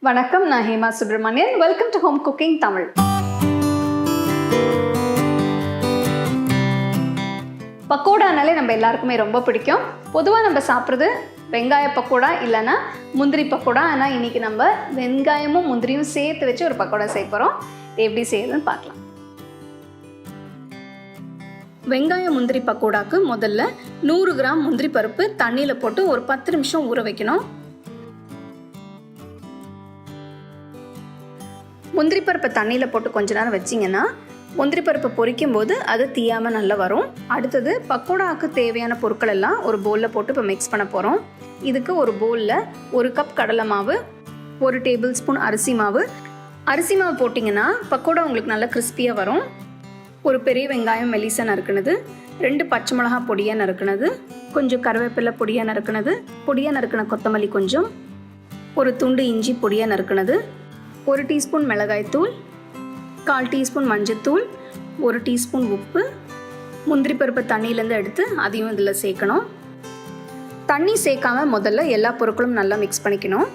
வணக்கம், நான் Hema Subramanian. Welcome to home cooking Tamil. பக்கோடானாலே நம்ம எல்லாருக்குமே ரொம்ப பிடிக்கும். பொதுவாக நம்ம சாப்பிட்றது வெங்காய பக்கோடா இல்லைன்னா முந்திரி பக்கோடா. ஆனால் இன்றைக்கி நம்ம வெங்காயமும் முந்திரியும் சேர்த்து வச்சு ஒரு பக்கோடா செய்ய போகிறோம். இது எப்படி செய்யுதுன்னு பார்க்கலாம். வெங்காய முந்திரி பக்கோடாக்கு முதல்ல 100 கிராம் முந்திரி பருப்பு தண்ணியில் போட்டு ஒரு 10 நிமிஷம் ஊற வைக்கணும். முந்திரி பருப்பை தண்ணியில் போட்டு கொஞ்ச நேரம் வச்சிங்கன்னா முந்திரி பருப்பை பொரிக்கும் போது அது தீயாமல் நல்லா வரும். அடுத்தது பக்கோடாவுக்கு தேவையான பொருட்கள் எல்லாம் ஒரு பவுலில் போட்டு இப்போ மிக்ஸ் பண்ண போகிறோம். இதுக்கு ஒரு பவுலில் 1 கப் கடலை மாவு, 1 டேபிள் ஸ்பூன் அரிசி மாவு. அரிசி மாவு போட்டிங்கன்னா பக்கோடா உங்களுக்கு நல்லா கிறிஸ்பியாக வரும். ஒரு பெரிய வெங்காயம் மெலிசாக நறுக்குனது, 2 பச்சை மிளகா பொடியாக நறுக்குனது, கொஞ்சம் கருவேப்பிலை பொடியாக நறுக்குனது, பொடியாக நறுக்கின கொத்தமல்லி கொஞ்சம், ஒரு துண்டு இஞ்சி பொடியாக நறுக்குனது, 1 டீஸ்பூன் மிளகாய்த்தூள், 1/4 டீஸ்பூன் மஞ்சத்தூள், 1 டீஸ்பூன் உப்பு. முந்திரி பருப்பை தண்ணியிலேருந்து எடுத்து அதையும் இதில் சேர்க்கணும். தண்ணி சேர்க்காம முதல்ல எல்லா பொருட்களும் நல்லா மிக்ஸ் பண்ணிக்கணும்.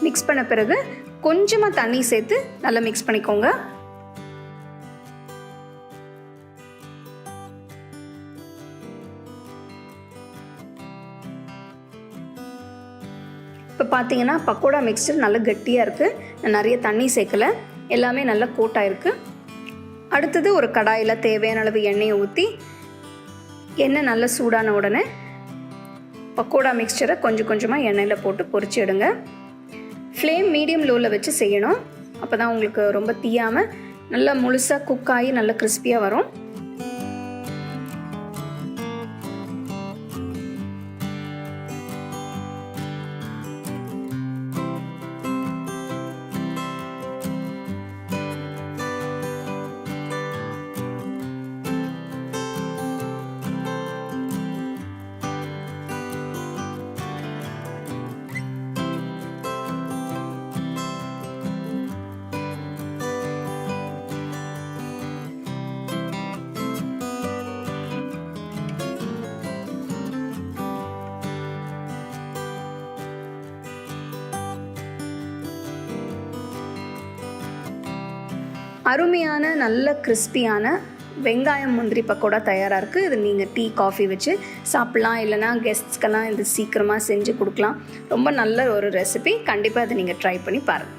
மிக்ஸ் பண்ண பிறகு கொஞ்சமாக தண்ணி சேர்த்து நல்லா மிக்ஸ் பண்ணிக்கோங்க. இப்போ பார்த்தீங்கன்னா பக்கோடா மிக்ஸ்சர் நல்லா கட்டியாக இருக்குது. நான் நிறைய தண்ணி சேர்க்கலை, எல்லாமே நல்லா கோட்டாயிருக்கு. அடுத்தது ஒரு கடாயில் தேவையான அளவு எண்ணெயை ஊற்றி எண்ணெய் நல்லா சூடான உடனே பக்கோடா மிக்ஸ்சரை கொஞ்சம் கொஞ்சமாக எண்ணெயில் போட்டு பொரிச்சு எடுங்க. ஃப்ளேம் மீடியம் லோவில் வச்சு செய்யணும். அப்போ தான் உங்களுக்கு ரொம்ப தீயாமல் நல்லா முழுசாக குக் ஆகி நல்லா கிறிஸ்பியாக வரும். அருமையான நல்ல கிறிஸ்பியான வெங்காயம் முந்திரி பக்கோடா தயாராக இருக்குது. இது நீங்கள் டீ காஃபி வச்சு சாப்பிட்லாம், இல்லைனா கெஸ்ட்ஸ்க்கெல்லாம் இது சீக்கிரமாக செஞ்சு கொடுக்கலாம். ரொம்ப நல்ல ஒரு ரெசிபி. கண்டிப்பாக இதை நீங்கள் ட்ரை பண்ணி பாருங்கள்.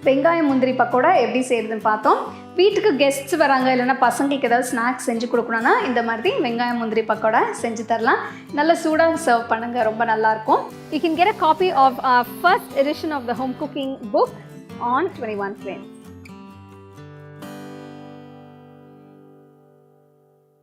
வெங்காயம் முந்திரி பக்கோடா எப்படி செய்கிறதுன்னு பார்த்தோம். வீட்டுக்கு கெஸ்ட்ஸ் வராங்க, இல்லைனா பசங்களுக்கு ஏதாவது ஸ்நாக்ஸ் செஞ்சு கொடுக்கணுன்னா இந்த மாதிரி வெங்காயம் முந்திரி பக்கோடா செஞ்சு தரலாம். நல்ல சூடாக சர்வ் பண்ணுங்கள், ரொம்ப நல்லாயிருக்கும். You can get a copy of our first edition of the home cooking book on 21 Frames.